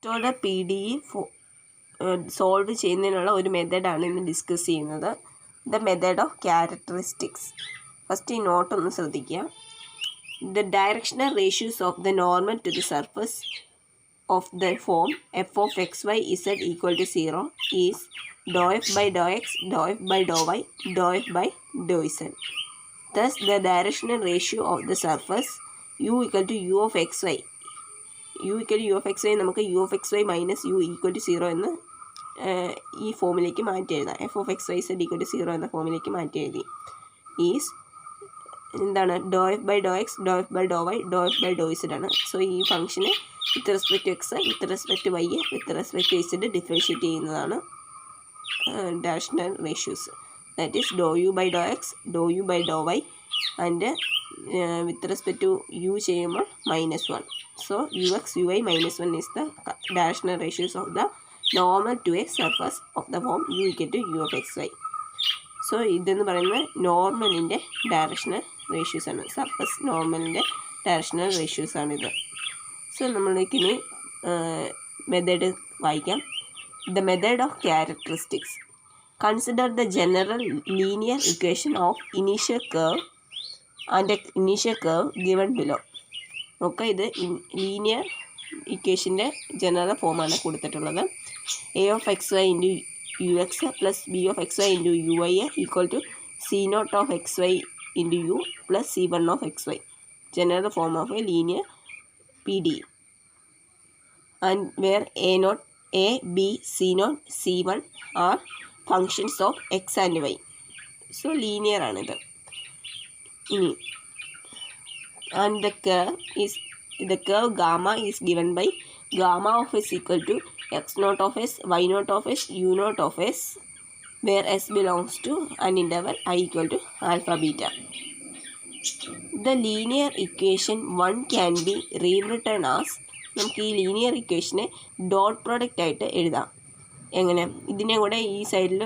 First order PDE solve ചെയ്യുന്നതിനുള്ള ഒരു മെത്തേഡാണ് ഇന്ന് ഡിസ്കസ് ചെയ്യുന്നത്. The method of characteristics. First ഈ നോട്ട് ഒന്ന് ശ്രദ്ധിക്കുക. The directional ratios of the normal to the surface of the form f of x y z equal to 0 is dou f by dou x, dou f by dou y, dou f by dou z. Thus, the directional ratio of the surface u equal to u of x y. u equal to u of x y നമുക്ക് u of x y minus u equal to 0 എന്ന് ഈ ഫോമിലേക്ക് മാറ്റി എഴുതാം. f of x y z equal to 0 എന്ന ഫോമിലേക്ക് മാറ്റി എഴുതി. ഈസ് എന്താണ് doe f by doe x, doe f by doe y, doe f by doe z ആണ്. സോ ഈ ഫംഗ്ഷന് with respect to x, with respect to y, with respect to z differentiate ചെയ്യുന്നതാണ് directional ratios. That is doe u by doe x, doe u by doe y and with respect to u ചെയ്യുമ്പോൾ -1. So u x u y -1 is the directional ratios of the normal to a surface of the form u equal to u of x y. So ഇതെന്ന് പറയുന്നത് നോർമലിൻ്റെ directional ratios ആണ്. Surface നോർമലിൻ്റെ directional ratios ആണിത്. So നമ്മൾക്കിനി method വായിക്കാം. The method of characteristics. Consider the general linear equation of initial curve and initial curve given below. നോക്കുക, ഇത് ലീനിയർ ഇക്വേഷൻ്റെ ജനറൽ ഫോമാണ് കൊടുത്തിട്ടുള്ളത്. A of x y into u x plus b of x y into u y equal to c naught of x y into u plus C1 of xy. General form of a linear PDE. And where A0, A, B, C0, C1 are functions of x and y. So linear ആണിത്. ഇനി and the curve gamma is given by gamma of s equal to x naught of s, y naught of s, u naught of s, where s belongs to an interval I equal to alpha beta. The linear equation 1 can be rewritten as, നമുക്ക് ഈ linear ഇക്വേഷനെ dot product ആയിട്ട് എഴുതാം. എങ്ങനെ? ഇതിനെ കൂടെ ഈ സൈഡിൽ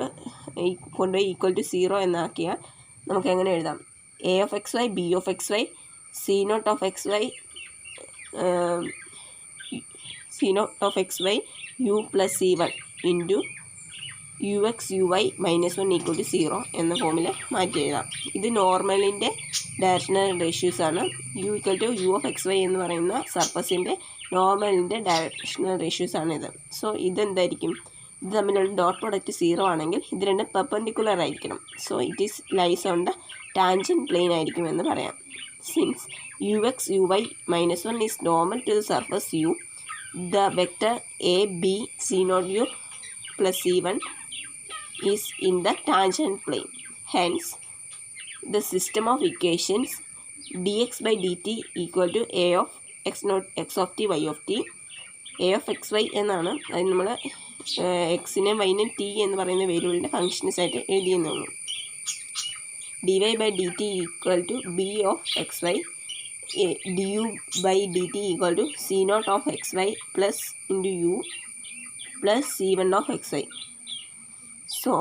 കൊണ്ടുപോയി ഈക്വൽ ടു 0 എന്നാക്കിയാൽ നമുക്ക് എങ്ങനെ എഴുതാം? A of x y, b of x y, c naught of x y, u plus C1 into u x u y -1 equal to 0 എന്ന ഫോമിൽ മാറ്റി എഴുതാം. ഇത് നോർമലിൻ്റെ ഡയറക്ഷണൽ റേഷ്യൂസ് ആണ്. U equal to u of x y എന്ന് പറയുന്ന സർഫസിൻ്റെ നോർമലിൻ്റെ ഡയറക്ഷണൽ റേഷ്യൂസ് ആണിത്. സോ ഇതെന്തായിരിക്കും? ഇത് തമ്മിലുള്ള ഡോട്ട് പ്രോഡക്റ്റ് 0 ആണെങ്കിൽ ഇത് രണ്ടും പെർപെൻഡിക്കുലർ ആയിരിക്കണം. So it is lies on the tangent plane ആയിരിക്കും എന്ന് പറയാം. Since u x u y -1 is normal to the surface u, the vector a b c naught u plus C1 is in the tangent plane. Hence, the system of equations dx by dt equal to a of x naught x of t y of t. a of x y എന്നാണ്. അത് നമ്മൾ എക്സിനെ വൈനും T എന്ന് പറയുന്ന വേരിയബിളിൻ്റെ functions ആയിട്ട് എഴുതിയെന്നുള്ളൂ. dy by dt equal to b of x y, du by dt equal to c naught of x y plus into u plus C1 of x y. So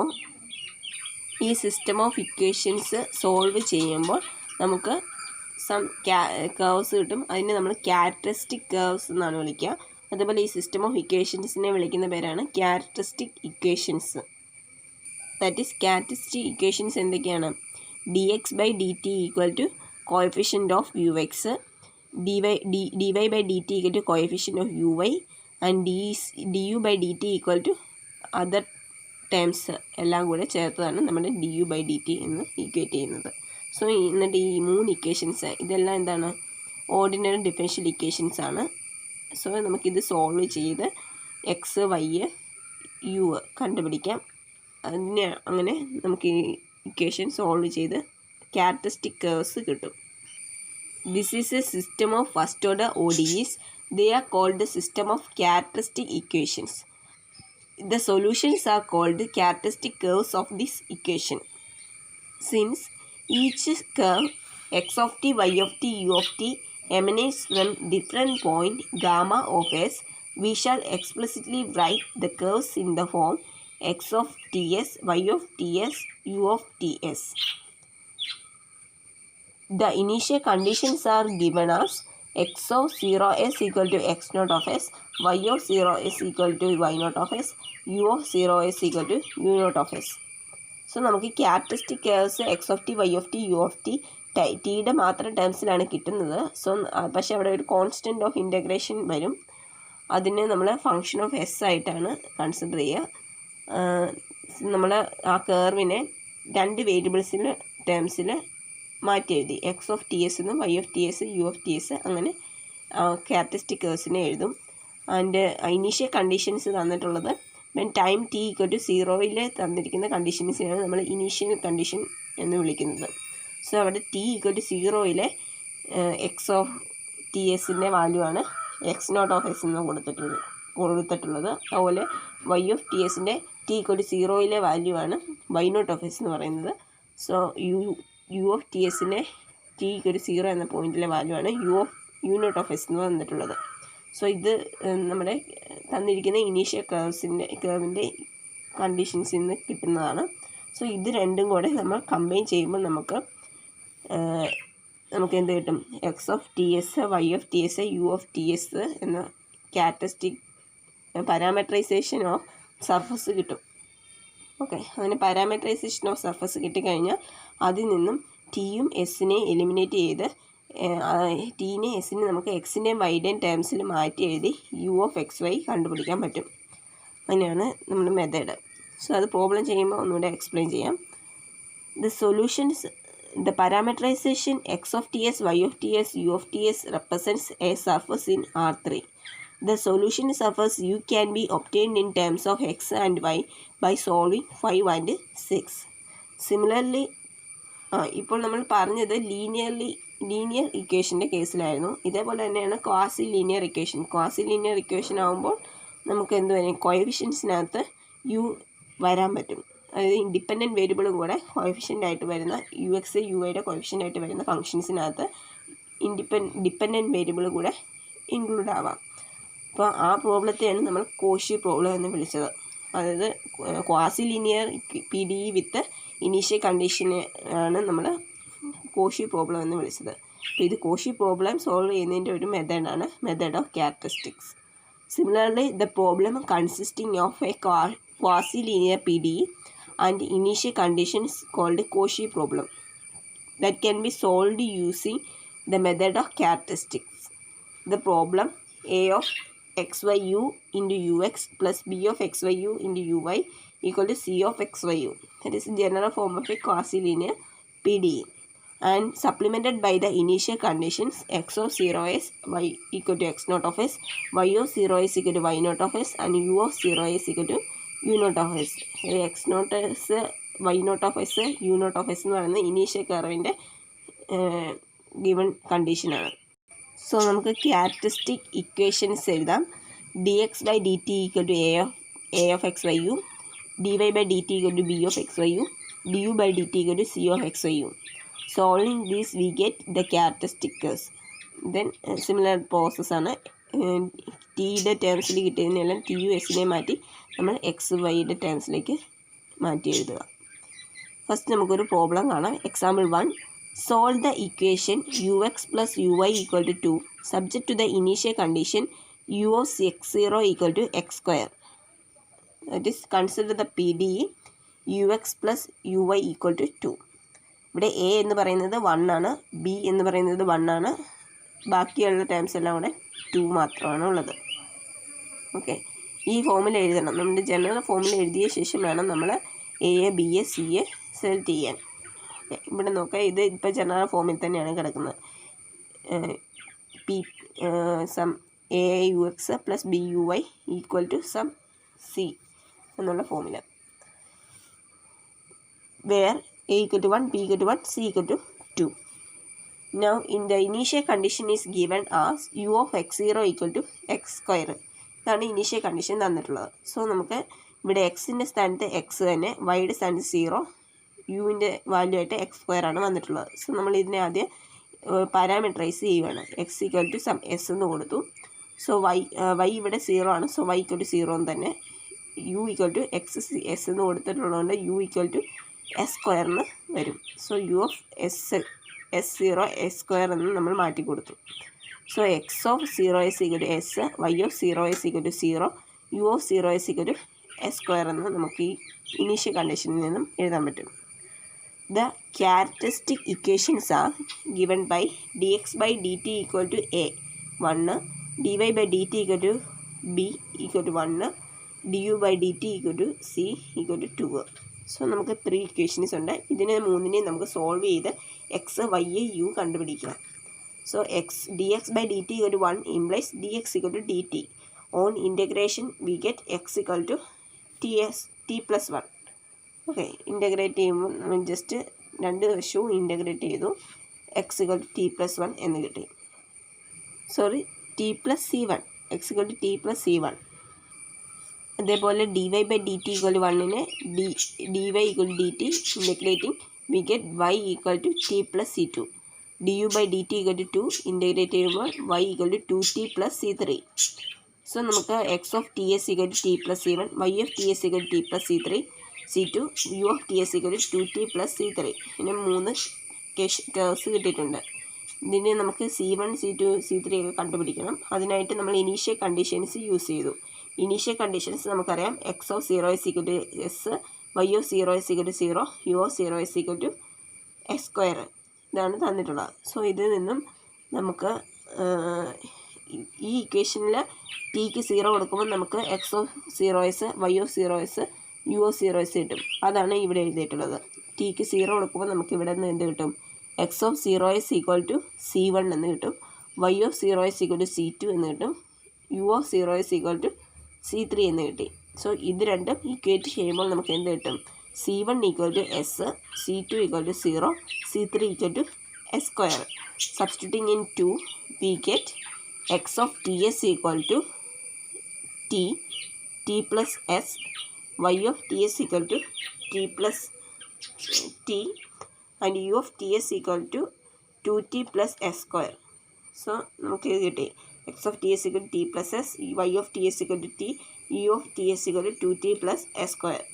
ഈ system of equations solve ചെയ്യുമ്പോൾ നമുക്ക് curves കിട്ടും. അതിനെ നമ്മൾ characteristic curves എന്നാണ് വിളിക്കുക. അതുപോലെ ഈ സിസ്റ്റം ഓഫ് ഇക്വേഷൻസിനെ വിളിക്കുന്ന പേരാണ് characteristic equations. That is characteristic equations എന്തൊക്കെയാണ്? D x by d t equal to coefficient of u x, d y by d t equal to coefficient of u y and d u by d t equal to other terms എല്ലാം കൂടെ ചേർത്തതാണ് നമ്മുടെ d u by d t എന്ന് equate ചെയ്യുന്നത്. So എന്നിട്ട് ഈ 3 equations ഇതെല്ലാം എന്താണ്? ഓർഡിനറി ഡിഫറൻഷ്യൽ ഇക്വേഷൻസ് ആണ്. സോ നമുക്കിത് സോൾവ് ചെയ്ത് എക്സ് വൈ യു കണ്ടുപിടിക്കാം. അങ്ങനെ നമുക്ക് ഈ ഇക്വേഷൻ സോൾവ് ചെയ്ത് ക്യാരക്ടറിസ്റ്റിക് കർവ്സ് കിട്ടും. This is A system of first order ODEs. They are called the system of characteristic equations. The solutions are called characteristic curves of this equation. Since each curve x of t, y of t, u of t emanates from different point gamma of s, we shall explicitly write the curves in the form x of ts, y of ts, u of ts. The initial conditions are given as x of 0s equal to x naught of s, y of 0s equal to y naught of s, u of 0s equal to u naught of s. So നമുക്ക് characteristic curves x of t, y of t, u of t ടിയുടെ മാത്രം ടേംസിലാണ് കിട്ടുന്നത്. So പക്ഷേ അവിടെ ഒരു constant of integration വരും. അതിന് നമ്മൾ ഫങ്ഷൻ ഓഫ് എസ് ആയിട്ടാണ് കൺസിഡർ ചെയ്യുക. നമ്മൾ ആ കേർവിനെ രണ്ട് വേരിയബിൾസിൻ്റെ ടേംസിൽ മാറ്റി എഴുതി. എക്സ് ഓഫ് ടി എസ് എന്നും y of t s, u of t s, അങ്ങനെ ക്യാരക്ടറിസ്റ്റിക് കേഴ്സിനെ എഴുതും. ആൻഡ് ഇനീഷ്യൽ കണ്ടീഷൻസ് തന്നിട്ടുള്ളത് ടൈം ടി ഈക്വൽ ടു 0 തന്നിരിക്കുന്ന കണ്ടീഷൻസിനാണ് നമ്മൾ ഇനീഷ്യൽ കണ്ടീഷൻ എന്ന് വിളിക്കുന്നത്. സോ അവിടെ t equal to 0 x of t എസിൻ്റെ വാല്യൂ ആണ് എക്സ് നോട്ട് ഓഫ് എസ് എന്ന് കൊടുത്തിട്ടുള്ളത്. അതുപോലെ വൈ ഓഫ് ടി എസിൻ്റെ ടി ഈക്വൽ ടു 0 വാല്യൂ ആണ് വൈ നോട്ട് ഓഫ് എസ് എന്ന് പറയുന്നത്. സോ യു ഓഫ് ടി എസിൻ്റെ ടി ഈക്വൽ ടു 0 എന്ന പോയിൻറ്റിലെ വാല്യൂ ആണ് യു നോട്ട് ഓഫ് എസ് എന്ന് വന്നിട്ടുള്ളത്. സോ ഇത് നമ്മുടെ തന്നിരിക്കുന്ന ഇനീഷ്യൽ കേർവിൻ്റെ കണ്ടീഷൻസിൽ നിന്ന് കിട്ടുന്നതാണ്. സോ ഇത് രണ്ടും കൂടെ നമ്മൾ കമ്പൈൻ ചെയ്യുമ്പോൾ നമുക്ക് എന്ത് കിട്ടും? X of t s, y of t s, u of t s എന്ന ക്യാരക്ടറിസ്റ്റിക് പാരാമെട്രൈസേഷൻ ഓഫ് സർഫസ് കിട്ടും. ഓക്കെ, അങ്ങനെ പാരാമെട്രൈസേഷൻ ഓഫ് സർഫസ് കിട്ടിക്കഴിഞ്ഞാൽ അതിൽ നിന്നും ടിയും എസിനെ എലിമിനേറ്റ് ചെയ്ത് ടീനെ എസിനെ നമുക്ക് എക്സിൻ്റെയും വൈയുടെയും ടേംസിൽ മാറ്റി എഴുതി യു ഓഫ് എക്സ് വൈ കണ്ടുപിടിക്കാൻ പറ്റും. അങ്ങനെയാണ് നമ്മുടെ മെത്തേഡ്. സോ അത് പ്രോബ്ലം ചെയ്യുമ്പോൾ ഒന്നുകൂടെ എക്സ്പ്ലെയിൻ ചെയ്യാം. The solutions, the parameterization x of ts, y of ts, u of ts represents a surface in R3. The solution surface u can be obtained in terms of x and y by solving 5 and 6. Similarly, ഇപ്പോൾ നമ്മൾ പറഞ്ഞത് linear ഇക്വേഷൻ്റെ കേസിലായിരുന്നു. ഇതേപോലെ തന്നെയാണ് quasi linear equation ആകുമ്പോൾ നമുക്ക് എന്ത് വരും? കോഎഫിഷ്യൻസിനകത്ത് U വരാൻ പറ്റും. അതായത് ഇൻഡിപെൻഡൻറ്റ് വേരിയബിളും കൂടെ കോഎഫിഷ്യൻ്റ് ആയിട്ട് വരുന്ന യു എക്സ് യു വൈയുടെ കോഎഫിഷ്യൻ്റ് ആയിട്ട് വരുന്ന ഫംഗ്ഷൻസിനകത്ത് ഡിപ്പെൻഡൻറ്റ് വേരിയബിൾ കൂടെ ഇൻക്ലൂഡ് ആവാം. അപ്പോൾ ആ പ്രോബ്ലത്തെയാണ് നമ്മൾ കോഷി പ്രോബ്ലം എന്ന് വിളിച്ചത്. അതായത് quasi linear P D E with initial കണ്ടീഷന് ആണ് നമ്മൾ കോഷി പ്രോബ്ലം എന്ന് വിളിച്ചത്. അപ്പോൾ ഇത് കോഷി പ്രോബ്ലം സോൾവ് ചെയ്യുന്നതിൻ്റെ ഒരു മെത്തേഡാണ് method of characteristics. Similarly the problem consisting of A quasi linear PDE and initial conditions called Cauchy problem that can be solved using the method of characteristics. The problem a of xyu into ux plus b of xyu into uy equal to c of xyu. That is the general form of a quasi linear PDE, and supplemented by the initial conditions x of 0s y equal to x naught of s, y of 0s equal to y naught of s, and u of 0s equal to u naught of s. X naught s, y naught of s, u naught of s എന്ന് പറയുന്നത് initial കർവിൻ്റെ given കണ്ടീഷനാണ്. So നമുക്ക് characteristic equations എഴുതാം. D x by d t equal to a of x y u, d y by d t equal to b of x y u, d u by d t equal to c of x y u. Solving these we get the characteristic curse. Then similar പ്രോസസ്സാണ്. ടിയുടെ ടേംസിൽ കിട്ടിയതിനെല്ലാം T U എസിനെ മാറ്റി നമ്മൾ X വൈയുടെ ടേംസിലേക്ക് മാറ്റി എഴുതുക. First നമുക്കൊരു problem കാണാം. Example 1, solve the equation u x plus u y equal to 2 subject to the initial condition u of x 0 equal to x square. That is consider the P D E u x plus u y equal to 2. ഇവിടെ A എന്ന് പറയുന്നത് 1 ആണ്, B എന്ന് പറയുന്നത് 1 ആണ്, ബാക്കിയുള്ള terms എല്ലാം കൂടെ 2 മാത്രമാണ് ഉള്ളത്. ഓക്കെ, ഈ ഫോമിൽ എഴുതണം. നമ്മുടെ ജനറൽ ഫോമിൽ എഴുതിയ ശേഷം വേണം നമ്മൾ a b a c a select ചെയ്യാൻ. ഇവിടെ നോക്കാം, ഇത് ഇപ്പോൾ ജനറൽ ഫോമിൽ തന്നെയാണ് കിടക്കുന്നത്. P some a u x plus b u y equal to some c എന്നുള്ള ഫോമിൽ, where a equal to 1, b equal to 1, c equal to 2. Now in the initial condition is given as u of x0 equal to x square. ഇതാണ് initial condition തന്നിട്ടുള്ളത്. So നമുക്ക് ഇവിടെ എക്സിൻ്റെ സ്ഥാനത്ത് X തന്നെ, വൈയുടെ സ്ഥാനത്ത് 0, യുവിൻ്റെ വാല്യൂ ആയിട്ട് എക്സ് സ്ക്വയർ ആണ് വന്നിട്ടുള്ളത്. സോ നമ്മൾ ഇതിനെ ആദ്യം പാരാമീറ്ററൈസ് ചെയ്യുകയാണ്. X equal to some s എന്ന് കൊടുത്തു. സോ വൈ ഇവിടെ 0 ആണ്. സോ വൈ ഈക്വൽ ടു 0 എന്ന് തന്നെ. U equal to x s എന്ന് കൊടുത്തിട്ടുള്ളതുകൊണ്ട് യു ഈക്വൽ ടു എസ് സ്ക്വയറിന് വരും. So u of s S0 S square എന്ന് നമ്മൾ മാറ്റി കൊടുത്തു. So x of 0 is equal to s, y of 0 is equal to 0, u of 0 is equal to s square എന്ന് നമുക്ക് ഈ ഇനീഷ്യൽ കണ്ടീഷനിൽ നിന്നും എഴുതാൻ പറ്റും. The characteristic equations are given by dx by dt equal to a 1, dy by dt equal to b equal to 1, du by dt equal to c equal to 2. So നമുക്ക് 3 equations ഉണ്ട്. ഇതിനെ മൂന്നിനെയും നമുക്ക് solve ചെയ്ത് X y U കണ്ടുപിടിക്കാം. So dx by dt equal to 1 implies dx equal to dt. On integration we get x equal to t plus 1. Okay, integrate ചെയ്യുമ്പോൾ നമ്മൾ just രണ്ട് വശവും ഇൻ്റഗ്രേറ്റ് ചെയ്തു. X equal to t plus 1 എന്ന് കിട്ടി. Sorry, t plus c1, x equal to t plus c1. അതേപോലെ dy by d t equal to 1നെ dy equal to d t integrating we get y equal to t plus c2. du by d t equal to 2 integrate ചെയ്യുമ്പോൾ y equal to 2t plus c3. So നമുക്ക് x of t s equal to t plus c1, y of t s equal to t plus c3, c2, u of ts equal to 2t plus c3. ഇങ്ങനെ 3 curse കിട്ടിയിട്ടുണ്ട്. ഇതിന് നമുക്ക് c1, c2, c3 ഒക്കെ കണ്ടുപിടിക്കണം. അതിനായിട്ട് നമ്മൾ initial conditions use ചെയ്തു. Initial conditions നമുക്കറിയാം. X of 0 is equal to s, y of 0 is equal to 0, u of 0 is equal to s square. ഇതാണ് തന്നിട്ടുള്ളത്. സോ ഇതിൽ നിന്നും നമുക്ക് ഈ ഇക്വേഷനിൽ ടിക്ക് 0 കൊടുക്കുമ്പോൾ നമുക്ക് x of 0 y of 0 u of 0 കിട്ടും. അതാണ് ഇവിടെ എഴുതിയിട്ടുള്ളത്. ടിക്ക് 0 കൊടുക്കുമ്പോൾ നമുക്ക് ഇവിടെ നിന്ന് എന്ത് കിട്ടും? X of 0 is equal to c1 എന്ന് കിട്ടും, y of 0 is equal to c2 എന്ന് കിട്ടും, u of 0 is equal to c3 എന്ന് കിട്ടി. സോ ഇത് രണ്ടും ഇക്വേറ്റ് ചെയ്യുമ്പോൾ നമുക്ക് എന്ത് കിട്ടും? c1 equal to s, c2 equal to 0, c3 equal to s square. Substituting in 2 we get x of t s equal to t plus s, y of ts equal to t plus t, and u of ts equal to 2t plus s square. So നമുക്ക് ഇത് കിട്ടി. x of ts equal to t plus s, y of ts equal to t, u of ts equal to 2t plus s square.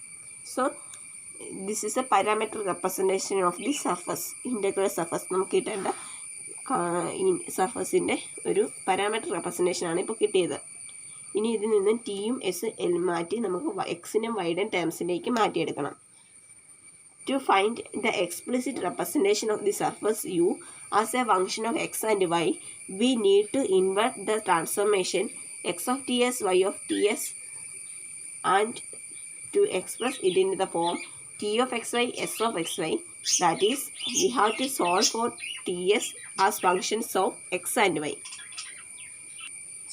So this is a parametric representation of the surface, integral surface. നമുക്ക് കിട്ടേണ്ട സർഫസിൻ്റെ ഒരു parametric representation ആണ് ഇപ്പോൾ കിട്ടിയത്. ഇനി ഇതിൽ നിന്ന് ടിയും എസ് എൽ മാറ്റി നമുക്ക് എക്സിനും വൈഡൻ ടേംസിലേക്ക് മാറ്റിയെടുക്കണം. To find the explicit representation of the surface u as a function of x and y, we need to invert the transformation x of t s, y of t s, and to express it in the form t of x y, s of x y. That is we have to solve for t s as functions of x and y.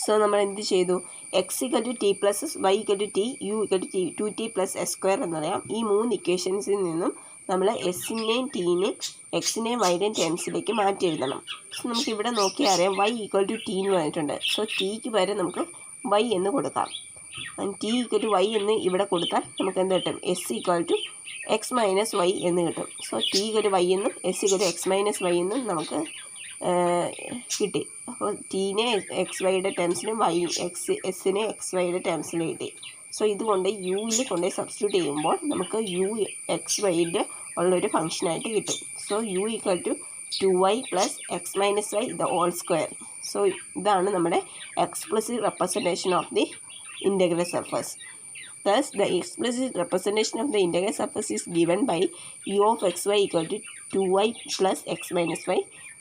So നമ്മൾ എന്ത് ചെയ്തു? X equal to t plus s, y equal to t, u equal to 2t plus s square എന്നറിയാം. ഈ 3 ഇക്വേഷൻസിൽ നിന്നും നമ്മൾ എസിനെയും ടീനെയും എക്സിനെയും widen ടേംസിലേക്ക് മാറ്റി എഴുതണം. So നമുക്കിവിടെ നോക്കിയാൽ അറിയാം വൈ ഈക്വൽ ടു ടി എന്ന് പറഞ്ഞിട്ടുണ്ട്. സോ ടിക്ക് പകരം നമുക്ക് വൈ എന്ന് കൊടുക്കാം. ടി ഈക്വൽ ടു വൈ എന്ന് ഇവിടെ കൊടുത്താൽ നമുക്ക് എന്ത് കിട്ടും? S equal to x minus y എന്ന് കിട്ടും. So t equal to y എന്നും s equal to x minus y എന്നും നമുക്ക് കിട്ടി. അപ്പോൾ ടീനെ എക്സ് വൈയുടെ ടേംസിനും എസിനെ എക്സ് വൈയുടെ ടേംസിനും കിട്ടി. സോ ഇതുകൊണ്ട് യുവിൽ കൊണ്ട് സബ്സ്റ്റിറ്റ്യൂട്ട് ചെയ്യുമ്പോൾ നമുക്ക് യു എക്സ് വൈയുടെ ഉള്ളൊരു ഫംഗ്ഷനായിട്ട് കിട്ടും. So u equal to 2y plus x minus y the whole square. So ഇതാണ് നമ്മുടെ explicit representation of the integral surface. Thus, the explicit representation of the integral surface is given by u of xy equal to 2y plus x minus y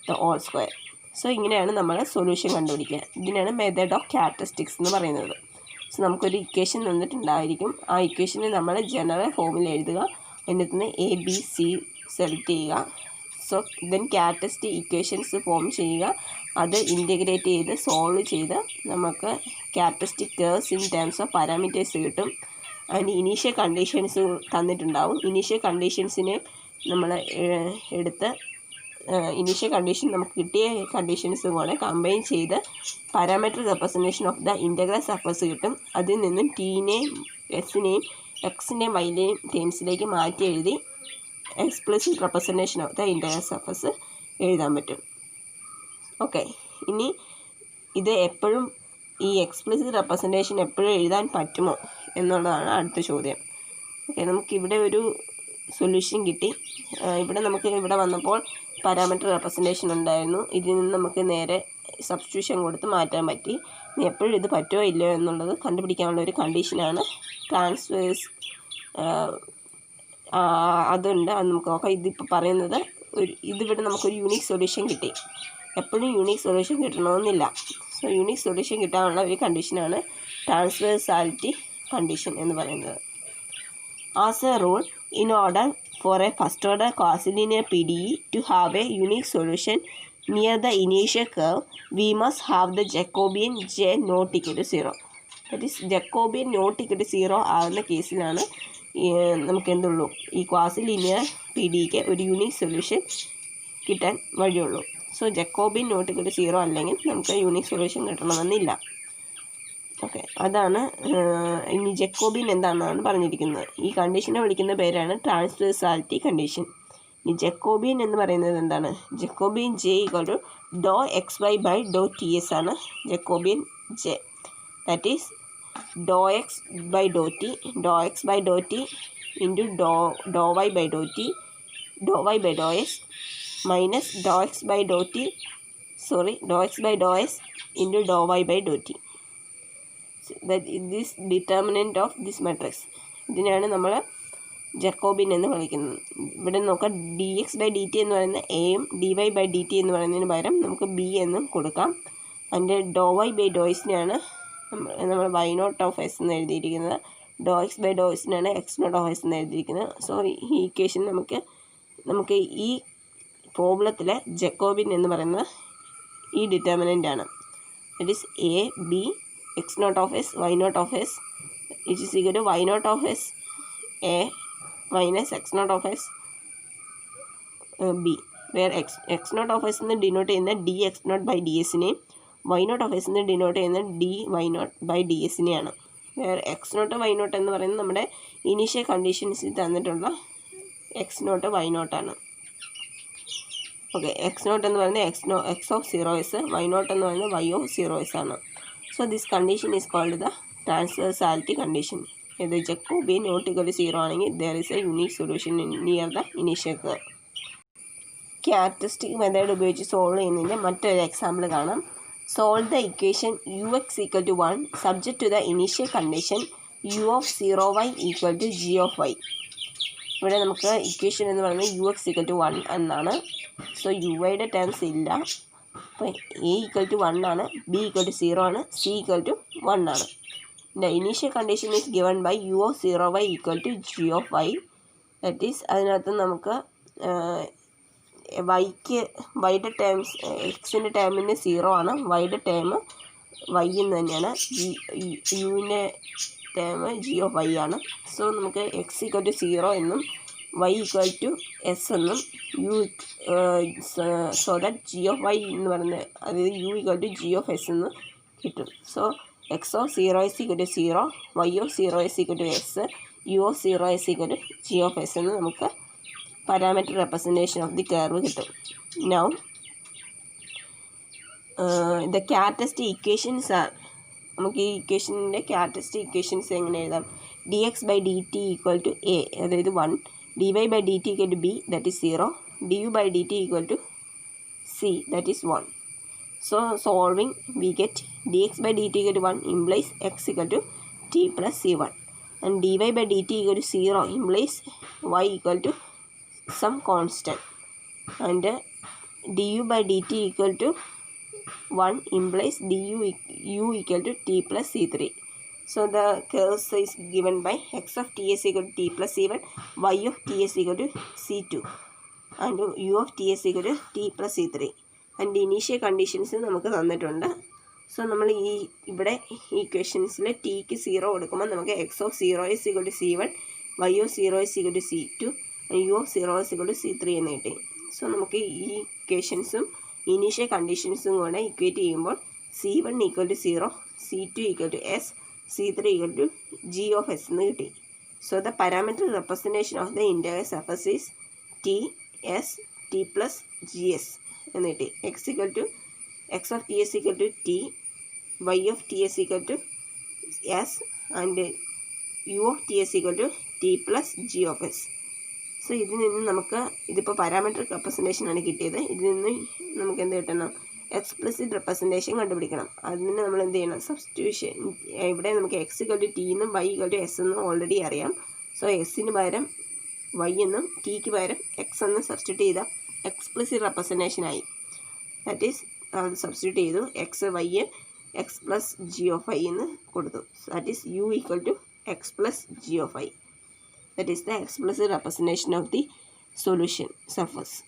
the whole square. So ഇങ്ങനെയാണ് നമ്മൾ solution കണ്ടുപിടിക്കുക. ഇതിനാണ് method of characteristics എന്ന് പറയുന്നത്. So നമുക്കൊരു equation തന്നിട്ടുണ്ടായിരിക്കും. ആ ഇക്വേഷനെ നമ്മൾ general ഫോമിൽ എഴുതുക, എന്നിട്ട് നിന്ന് എ ബി സി സെലക്ട് ചെയ്യുക. So then characteristic equations form ചെയ്യുക, അത് ഇൻറ്റഗ്രേറ്റ് ചെയ്ത് സോൾവ് ചെയ്ത് നമുക്ക് characteristic curves in terms of parameters കിട്ടും. അതിന് ഇനീഷ്യൽ കണ്ടീഷൻസ് തന്നിട്ടുണ്ടാവും. ഇനീഷ്യൽ കണ്ടീഷൻസിനെ നമ്മൾ എടുത്ത് ഇനീഷ്യൽ കണ്ടീഷൻ നമുക്ക് കിട്ടിയ കണ്ടീഷൻസും കൂടെ കമ്പൈൻ ചെയ്ത് parametric representation of the integral surface കിട്ടും. അതിൽ നിന്നും ടീനെയും എസിനെയും എക്സിൻ്റെയും വൈൻ്റെയും ടേംസിലേക്ക് മാറ്റി എഴുതി explicit representation of the integral surface എഴുതാൻ പറ്റും. ഓക്കെ, ഇനി ഇത് എപ്പോഴും ഈ എക്സ്പ്ലിസിറ്റ് റെപ്രസെൻറ്റേഷൻ എപ്പോഴും എഴുതാൻ പറ്റുമോ എന്നുള്ളതാണ് അടുത്ത ചോദ്യം. ഓക്കെ, നമുക്കിവിടെ ഒരു സൊല്യൂഷൻ കിട്ടി. ഇവിടെ വന്നപ്പോൾ പാരാമെട്രിക് റെപ്രസെൻറ്റേഷൻ ഉണ്ടായിരുന്നു. ഇതിൽ നിന്ന് നമുക്ക് നേരെ സബ്സ്റ്റിറ്റ്യൂഷൻ കൊടുത്ത് മാറ്റാൻ പറ്റി. എപ്പോഴും ഇത് പറ്റുമോ ഇല്ലയോ എന്നുള്ളത് കണ്ടുപിടിക്കാനുള്ള ഒരു കണ്ടീഷനാണ് ട്രാൻസ്വേഴ്സ്. അതുണ്ട്, അത് നമുക്ക് നോക്കാം. ഇതിപ്പോൾ പറയുന്നത് ഇതിവിടെ നമുക്കൊരു യൂണിക് സൊല്യൂഷൻ കിട്ടി. എപ്പോഴും യൂണിക് സൊല്യൂഷൻ കിട്ടണമെന്നില്ല. സോ യൂണിക് സൊല്യൂഷൻ കിട്ടാനുള്ള ഒരു കണ്ടീഷനാണ് ട്രാൻസ്വേഴ്സാലിറ്റി കണ്ടീഷൻ എന്ന് പറയുന്നത്. As A rule, in order for a first order quasi-linear PDE to have a unique solution near the initial curve, we must have the Jacobian J not equal to 0. That is, Jacobian not equal to 0 ആകുന്ന കേസിലാണ് നമുക്ക് എന്തുള്ളൂ, ഈ quasi linear P ഡിക്ക് ഒരു unique solution കിട്ടാൻ വഴിയുള്ളൂ. So Jacobian not equal to 0 അല്ലെങ്കിൽ നമുക്ക് യൂണിക് സൊല്യൂഷൻ കിട്ടണമെന്നില്ല. ഓക്കെ, അതാണ്. ഇനി ജക്കോബിയൻ എന്താണെന്നാണ് പറഞ്ഞിരിക്കുന്നത്. ഈ കണ്ടീഷനെ വിളിക്കുന്ന പേരാണ് ട്രാൻസ്വേഴ്സാലിറ്റി കണ്ടീഷൻ. ഇനി ജക്കോബിയൻ എന്ന് പറയുന്നത് എന്താണ്? Jacobian J equal to doe x y by doe t s ആണ് Jacobian J. That is doe x by doe t into doe y by doe t, doe y by doe s minus doe x by doe s into doe y by doe t. that is this determinant of this matrix. ഇതിനാണ് നമ്മൾ ജക്കോബിൻ എന്ന് വിളിക്കുന്നത്. ഇവിടെ നോക്കാം, d x by d t എന്ന് പറയുന്ന എയും d y by d t എന്ന് പറയുന്നതിന് പകരം നമുക്ക് ബി എന്നും കൊടുക്കാം. അതിൻ്റെ ഡോ വൈ ബൈ ഡോ എസിനാണ് നമ്മൾ വൈ നോട്ട് ഓഫ് എസ് എന്ന് എഴുതിയിരിക്കുന്നത്. ഡോ എക്സ് ബൈ ഡോ എസിനാണ് എക്സ് നോട്ട് ഓഫ് എസ് എന്ന് എഴുതിയിരിക്കുന്നത്. സോ ഈ ഇക്വേഷൻ നമുക്ക് ഈ പ്രോബ്ലത്തിലെ ജക്കോബിൻ എന്ന് പറയുന്ന ഈ ഡിറ്റർമിനൻ്റ് ആണ്. That is A B x naught of s y naught of s which is equal to y naught of s a minus x naught of s b, where x naught of s എന്ന് denote ചെയ്യുന്ന d x naught by d എസിനെയും y naught of s എന്ന് denote ചെയ്യുന്ന d y naught by d എസിനെയാണ്. വേറെ x naught why not എന്ന് പറയുന്നത് നമ്മുടെ ഇനീഷ്യൽ കണ്ടീഷൻസിൽ തന്നിട്ടുള്ള എക്സ് നോട്ട് വൈ നോട്ടാണ്. ഓക്കെ, എക്സ് നോട്ട് എന്ന് പറയുന്നത് X of 0s, why not എന്ന് പറയുന്നത് വൈ ഓഫ് 0s ആണ്. So this condition is called the transversality condition. If the Jacobian not equal to 0 ആണെങ്കിൽ there is a unique solution near the initial curve. Characteristic method ഉപയോഗിച്ച് solve ചെയ്യുന്നതിൻ്റെ മറ്റൊരു example കാണാം. Solve the equation u x equal to 1 subject to the initial condition u of 0y equal to g of y. ഇവിടെ നമുക്ക് equation എന്ന് പറയുന്നത് U x equal to 1 എന്നാണ്. So you വൈയുടെ ടേംസ് ഇല്ല. അപ്പോൾ എ ഈക്വൽ ടു 1 ആണ്, B equal to 0 ആണ്, സി ഈക്വൽ ടു 1 ആണ്. The initial condition is given by u of 0y equal to g of y. That is, അതിനകത്ത് നമുക്ക് വൈയുടെ ടേംസ്, എക്സിൻ്റെ ടേമിന് 0 ആണ്, വൈയുടെ ടേം വൈ എന്ന് തന്നെയാണ്, യുവിൻ്റെ ടേം ജി ഓഫ് വൈ ആണ്. സോ നമുക്ക് എക്സ് ഈക്വൽ ടു 0 എന്നും y ഈക്വൽ ടു എസ് എന്നും u so that g of y എന്ന് പറയുന്നത് അതായത് u equal to g of s എന്ന് കിട്ടും. So x of 0s equal to 0, y of 0s equal to s, u of 0s equal to g of s എന്ന് നമുക്ക് parameter representation of the curve കിട്ടും. Now the characteristic equations are, നമുക്ക് ഈ ഇക്വേഷൻ്റെ characteristic equations എങ്ങനെ എഴുതാം? D x by d t equal to a, അതായത് 1, dy by dt equal to b, that is 0, du by dt equal to c, that is 1. So solving we get dx by dt equal to 1 implies x equal to t plus c1, and dy by dt equal to 0 implies y equal to some constant, and du by dt equal to 1 implies u equal to t plus c3. So the curve is given by x of ts equal to t plus c1, y of ts equal to c2, and u of ts equal to t plus c3. And initial conditions നമുക്ക് തന്നിട്ടുണ്ട്. So നമ്മൾ ഇവിടെ ഇക്വേഷൻസിൽ tick 0 കൊടുക്കുമ്പോൾ നമുക്ക് x of 0s equal to c1, y of 0s equal to c2, and u of 0s equal to c3 എന്ന് കിട്ടി. So നമുക്ക് ഈ ഇക്വേഷൻസും ഇനീഷ്യൽ കണ്ടീഷൻസും കൂടെ ഇക്വേറ്റ് ചെയ്യുമ്പോൾ c1 equal to 0, c2 equal to s, c3 equal to g of s എന്ന് കിട്ടി. So the parameter representation of the integral surface is t s t plus g s എന്ന് കിട്ടി. X equal to x of t s equal to t, y of t s equal to s, and u of t s equal to t plus g of s. So ഇതിൽ നിന്ന് നമുക്ക് ഇതിപ്പോൾ parameter representation ആണ് കിട്ടിയത്. ഇതിൽ നിന്ന് നമുക്ക് എന്ത് കിട്ടണം? എക്സ്പ്ലിസിറ്റ് റെപ്രസെൻറ്റേഷൻ കണ്ടുപിടിക്കണം. അതിന് നമ്മൾ എന്ത് ചെയ്യണം? സബ്സ്റ്റിറ്റ്യൂഷൻ. ഇവിടെ നമുക്ക് എക്സ് ഇക്വൽ ടു ടി എന്നും വൈ ഇക്വൽ ടു എസ് എന്നും ഓൾറെഡി അറിയാം. സോ എസ്സിന് പകരം വൈ എന്നും ടിക്ക് പകരം എക്സ് എന്നും സബ്സ്റ്റിറ്റ്യൂട്ട് ചെയ്താൽ എക്സ്പ്ലിസിറ്റ് റെപ്രസെൻറ്റേഷനായി. ദാറ്റ് ഈസ് അത് സബ്സ്റ്റിറ്റ്യൂട്ട് ചെയ്തു. X y x plus g of i എന്ന് കൊടുത്തു. That is u equal to x plus g of i. That is the explicit representation of the solution surface.